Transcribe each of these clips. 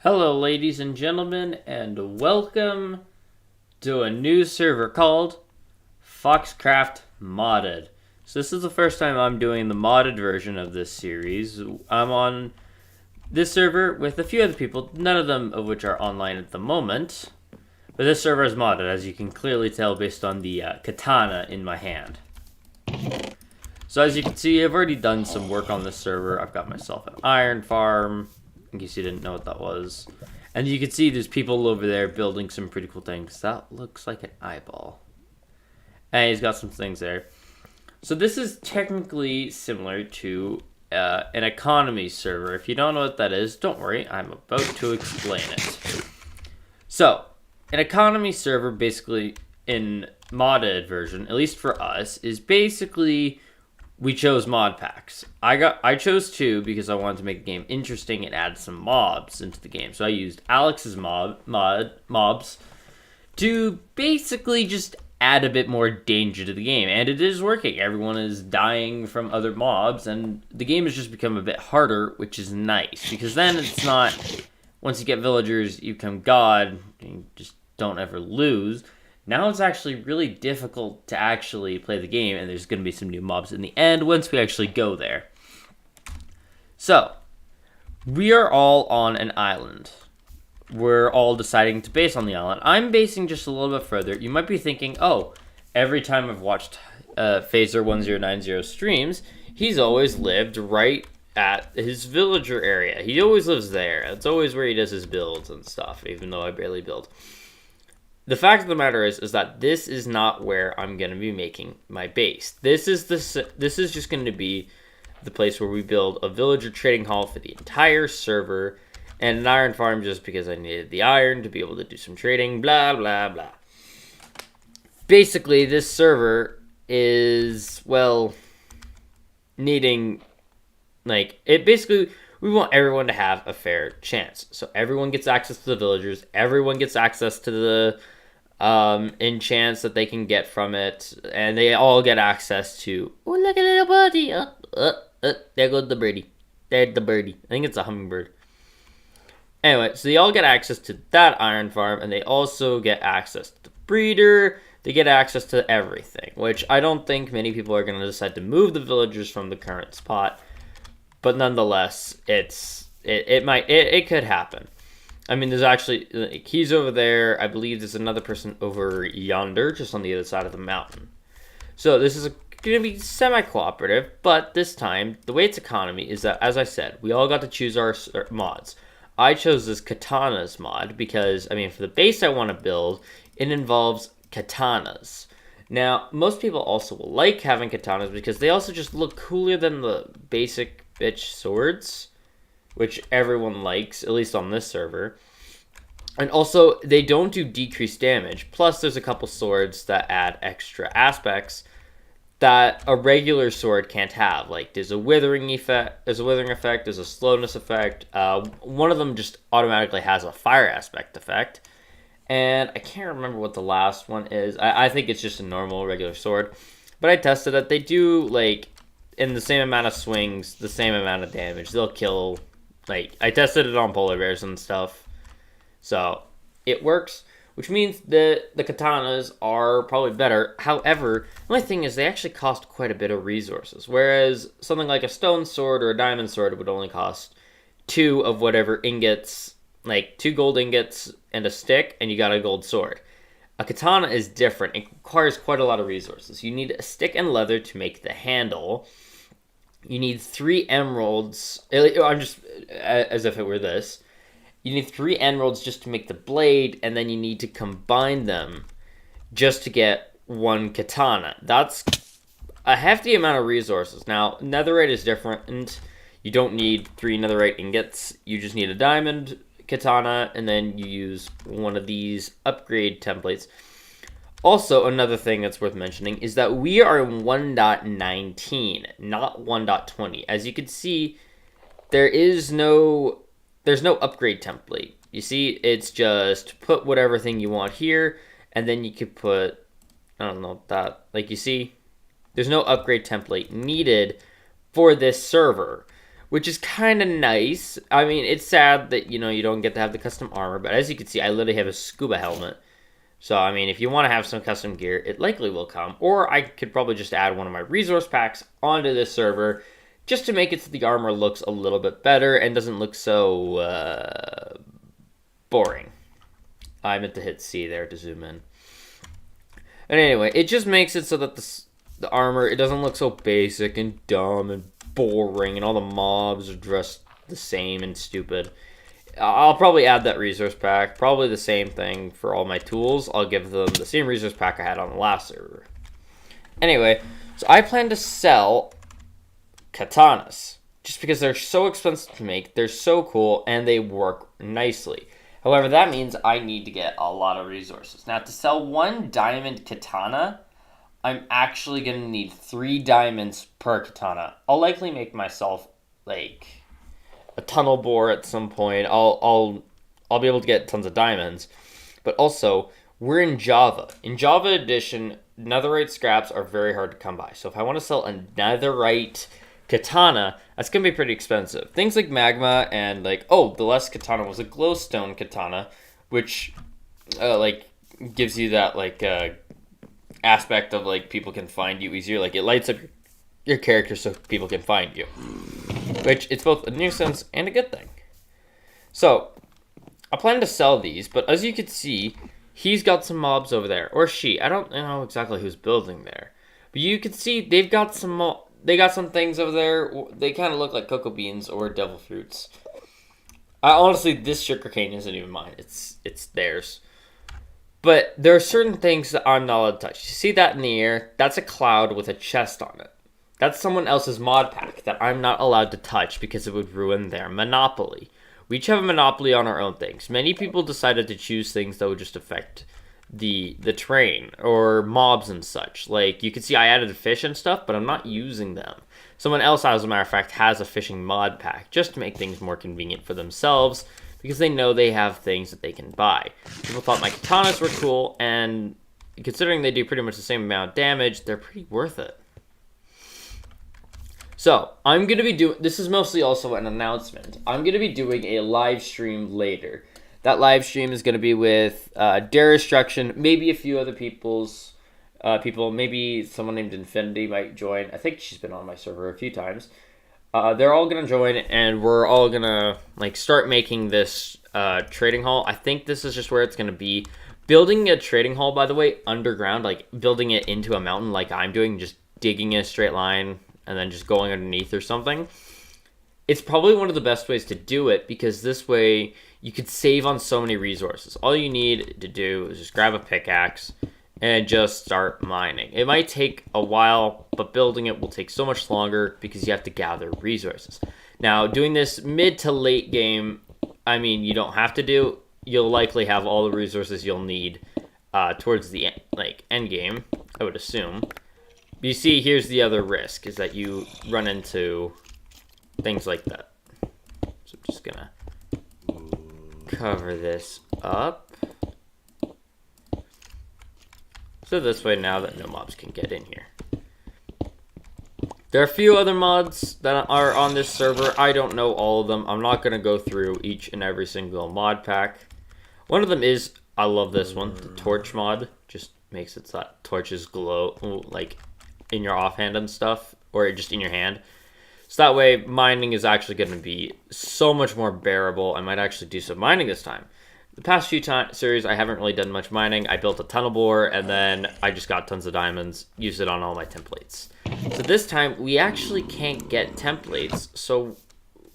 Hello, ladies and gentlemen, and welcome to a new server called Foxcraft Modded. So this is the first time I'm doing the modded version of this series. I'm on this server with a few other people, none of them of which are online at the moment. But this server is modded, as you can clearly tell based on the katana in my hand. So as you can see, I've already done some work on this server. I've got myself an iron farm, in case you didn't know what that was. And you can see there's people over there building some pretty cool things. That looks like an eyeball. And he's got some things there. So this is technically similar to an economy server. If you don't know what that is, don't worry. I'm about to explain it. So, an economy server, basically in modded version, at least for us, is basically we chose mod packs. I chose two because I wanted to make the game interesting and add some mobs into the game. So I used Alex's mobs to basically just add a bit more danger to the game, and it is working. Everyone is dying from other mobs, and the game has just become a bit harder, which is nice because then it's not once you get villagers, you become god, and you just don't ever lose. Now it's actually really difficult to actually play the game, and there's going to be some new mobs in the end once we actually go there. So, we are all on an island. We're all deciding to base on the island. I'm basing just a little bit further. You might be thinking, oh, every time I've watched Phaser1090 streams, he's always lived right at his villager area. He always lives there. That's always where he does his builds and stuff, even though I barely build. The fact of the matter is that this is not where I'm going to be making my base. This is just going to be the place where we build a villager trading hall for the entire server, and an iron farm just because I needed the iron to be able to do some trading, blah, blah, blah. Basically, this server is, well, needing, we want everyone to have a fair chance. So everyone gets access to the villagers. Everyone gets access to the enchants that they can get from it. And they all get access to... Oh, look at little birdie. There goes the birdie. There's the birdie. I think it's a hummingbird. Anyway, so they all get access to that iron farm. And they also get access to the breeder. They get access to everything. Which I don't think many people are going to decide to move the villagers from the current spot. But nonetheless, it could happen. I mean, there's actually, he's over there. I believe there's another person over yonder, just on the other side of the mountain. So this is going to be semi-cooperative, but this time, the way it's economy is that, as I said, we all got to choose our mods. I chose this katanas mod because, I mean, for the base I want to build, it involves katanas. Now, most people also will like having katanas because they also just look cooler than the basic bitch swords, which everyone likes, at least on this server. And also, they don't do decreased damage. Plus, there's a couple swords that add extra aspects that a regular sword can't have. Like, there's a withering effect, there's a slowness effect. One of them just automatically has a fire aspect effect. And I can't remember what the last one is. I think it's just a normal, regular sword. But I tested that they do, in the same amount of swings, the same amount of damage. They'll kill, I tested it on polar bears and stuff. So, it works, which means the katanas are probably better. However, the only thing is they actually cost quite a bit of resources. Whereas something like a stone sword or a diamond sword would only cost 2 of whatever ingots, 2 gold ingots and a stick, and you got a gold sword. A katana is different. It requires quite a lot of resources. You need a stick and leather to make the handle. You need 3 emeralds. I'm just, as if it were this. You need 3 emeralds just to make the blade, and then you need to combine them just to get 1 katana. That's a hefty amount of resources. Now, netherite is different, and you don't need 3 netherite ingots. You just need a diamond katana, and then you use one of these upgrade templates. Also, another thing that's worth mentioning is that we are in 1.19, not 1.20. As you can see, there's no upgrade template. You see, it's just put whatever thing you want here, and then you could put, I don't know, that, you see, there's no upgrade template needed for this server. which is kind of nice. I mean, it's sad that, you don't get to have the custom armor, but as you can see, I literally have a scuba helmet. So, I mean, if you want to have some custom gear, it likely will come. Or I could probably just add one of my resource packs onto this server just to make it so the armor looks a little bit better and doesn't look so boring. I meant to hit C there to zoom in. And anyway, it just makes it so that the armor, it doesn't look so basic and dumb and boring, and all the mobs are dressed the same and stupid. I'll probably add that resource pack. Probably the same thing for all my tools. I'll give them the same resource pack I had on the last server. Anyway, so I plan to sell katanas. Just because they're so expensive to make, they're so cool, and they work nicely. However, that means I need to get a lot of resources. Now, to sell 1 diamond katana, I'm actually going to need 3 diamonds per katana. I'll likely make myself, like, a tunnel bore at some point. I'll be able to get tons of diamonds. But also, we're in Java. In Java Edition, netherite scraps are very hard to come by. So if I want to sell a netherite katana, that's going to be pretty expensive. Things like magma and the last katana was a glowstone katana, which gives you that aspect of people can find you easier. It lights up your character so people can find you, which it's both a nuisance and a good thing. So I plan to sell these, but as you can see, he's got some mobs over there, or she. I don't know exactly who's building there, but you can see they've got some. They got some things over there. They kind of look like cocoa beans or devil fruits. Honestly, this sugarcane isn't even mine. It's theirs. But there are certain things that I'm not allowed to touch. You see that in the air? That's a cloud with a chest on it. That's someone else's mod pack that I'm not allowed to touch because it would ruin their monopoly. We each have a monopoly on our own things. Many people decided to choose things that would just affect the terrain or mobs and such. You can see I added fish and stuff, but I'm not using them. Someone else, as a matter of fact, has a fishing mod pack just to make things more convenient for themselves because they know they have things that they can buy. People thought my katanas were cool, and considering they do pretty much the same amount of damage, they're pretty worth it. So, I'm going to be doing... This is mostly also an announcement. I'm going to be doing a live stream later. That live stream is going to be with Destruction, maybe a few other people. Maybe someone named Infinity might join. I think she's been on my server a few times. They're all going to join, and we're all going to start making this trading hall. I think this is just where it's going to be. Building a trading hall, by the way, underground, building it into a mountain like I'm doing, just digging in a straight line and then just going underneath or something. It's probably one of the best ways to do it because this way you could save on so many resources. All you need to do is just grab a pickaxe and just start mining. It might take a while, but building it will take so much longer because you have to gather resources. Now, doing this mid to late game, I mean, you don't have to do. You'll likely have all the resources you'll need towards the end game, I would assume. But you see, here's the other risk, is that you run into things like that. So I'm just gonna cover this up. So this way now that no mobs can get in here. There are a few other mods that are on this server. I don't know all of them. I'm not going to go through each and every single mod pack. One of them is, I love this one, the torch mod. Just makes it so that torches glow in your offhand and stuff, or just in your hand. So that way, mining is actually going to be so much more bearable. I might actually do some mining this time. The past few series, I haven't really done much mining. I built a tunnel bore, and then I just got tons of diamonds, used it on all my templates. So this time, we actually can't get templates, so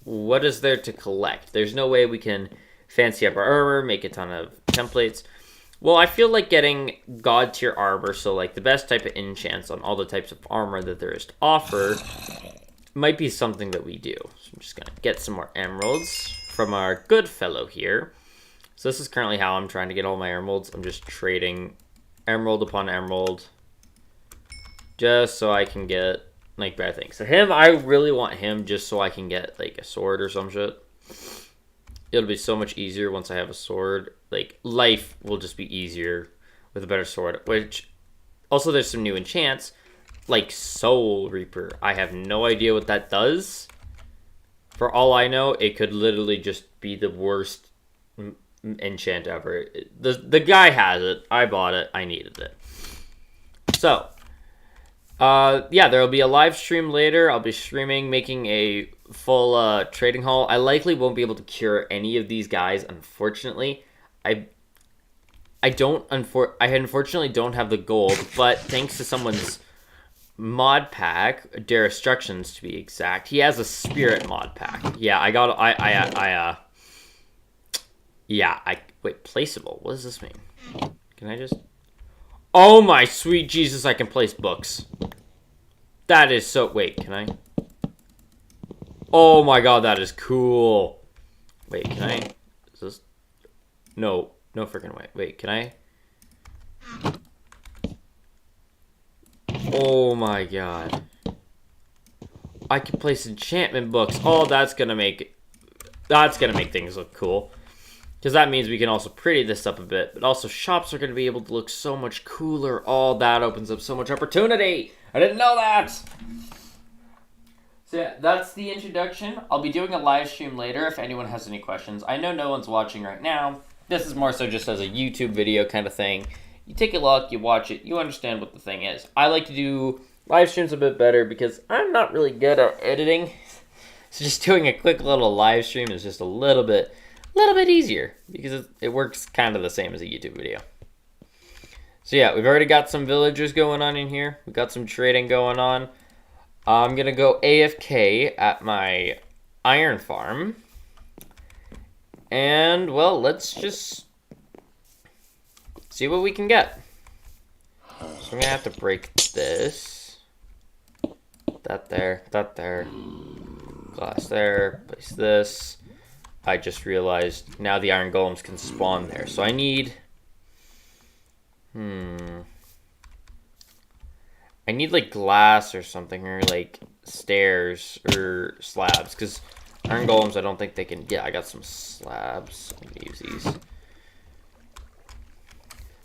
what is there to collect? There's no way we can fancy up our armor, make a ton of templates. Well, I feel like getting god tier armor, so the best type of enchants on all the types of armor that there is to offer, might be something that we do. So I'm just going to get some more emeralds from our good fellow here. So this is currently how I'm trying to get all my emeralds. I'm just trading emerald upon emerald just so I can get better things. So him, I really want him just so I can get a sword or some shit. It'll be so much easier once I have a sword. Life will just be easier with a better sword. Which, also there's some new enchants, like Soul Reaper. I have no idea what that does. For all I know, it could literally just be the worst enchant ever. The guy has it. I bought it. I needed it. So, yeah, there will be a live stream later. I'll be streaming, making a full trading haul. I likely won't be able to cure any of these guys, unfortunately. I unfortunately don't have the gold, but thanks to someone's mod pack, Destructions to be exact, he has a spirit mod pack. Yeah, wait, placeable. What does this mean? Can I just... Oh my sweet Jesus, I can place books. That is so... Wait, can I? Oh my god, that is cool. Wait, can I... Is this... No freaking way. Wait, can I... Oh my god. I can place enchantment books. Oh, that's gonna make things look cool. Because that means we can also pretty this up a bit. But also shops are gonna be able to look so much cooler. All that opens up so much opportunity. I didn't know that. So yeah, that's the introduction. I'll be doing a live stream later if anyone has any questions. I know no one's watching right now. This is more so just as a YouTube video kind of thing. You take a look, you watch it, you understand what the thing is. I like to do live streams a bit better because I'm not really good at editing. So just doing a quick little live stream is just a little bit easier because it works kind of the same as a YouTube video. So yeah, we've already got some villagers going on in here. We've got some trading going on. I'm going to go AFK at my iron farm. And, well, let's just see what we can get. So I'm going to have to break this. That there. Glass there. Place this. I just realized now the iron golems can spawn there. So I need... I need, like, glass or something, or, like, stairs or slabs, because iron golems, I don't think they can... Yeah, I got some slabs. I'm going to use these.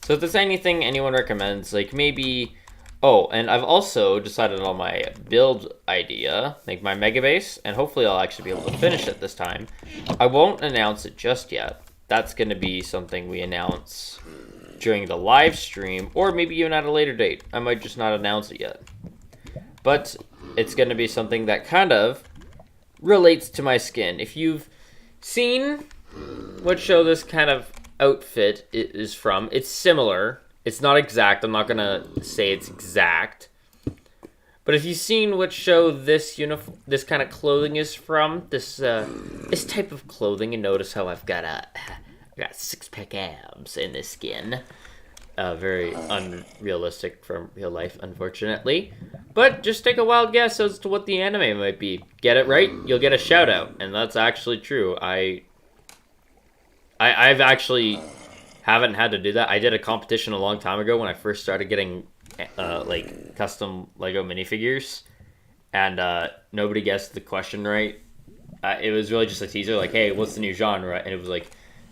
So if there's anything anyone recommends, like, maybe... Oh, and I've also decided on my build idea, like my mega base, and hopefully I'll actually be able to finish it this time. I won't announce it just yet. That's going to be something we announce during the live stream, or maybe even at a later date. I might just not announce it yet. But it's going to be something that kind of relates to my skin. If you've seen what show this kind of outfit is from, it's similar. It's not exact. I'm not going to say it's exact. But if you've seen what show this kind of clothing is from, this type of clothing, and notice how I've got six-pack abs in this skin. Very unrealistic from real life, unfortunately. But just take a wild guess as to what the anime might be. Get it right, you'll get a shout out, and that's actually true. I've actually haven't had to do that. I did a competition a long time ago when I first started getting like custom Lego minifigures, and nobody guessed the question right. It was really just a teaser, like, hey, what's the new genre? And it was like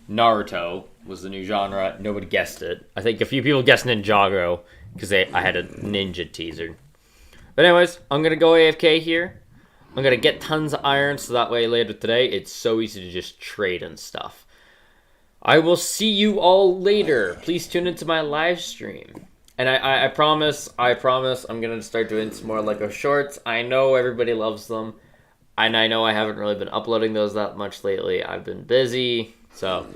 Naruto was the new genre. Nobody guessed it. I think a few people guessed Ninjago because I had a ninja teaser. But anyways, I'm going to go AFK here. I'm going to get tons of iron so that way later today it's so easy to just trade and stuff. I will see you all later. Please tune into my live stream. And I promise I'm going to start doing some more Lego shorts. I know everybody loves them. And I know I haven't really been uploading those that much lately. I've been busy. So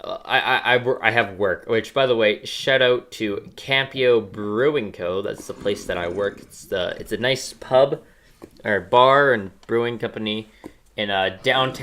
I have work, which, by the way, shout out to Campio Brewing Co. That's the place that I work. It's a nice pub or bar and brewing company in downtown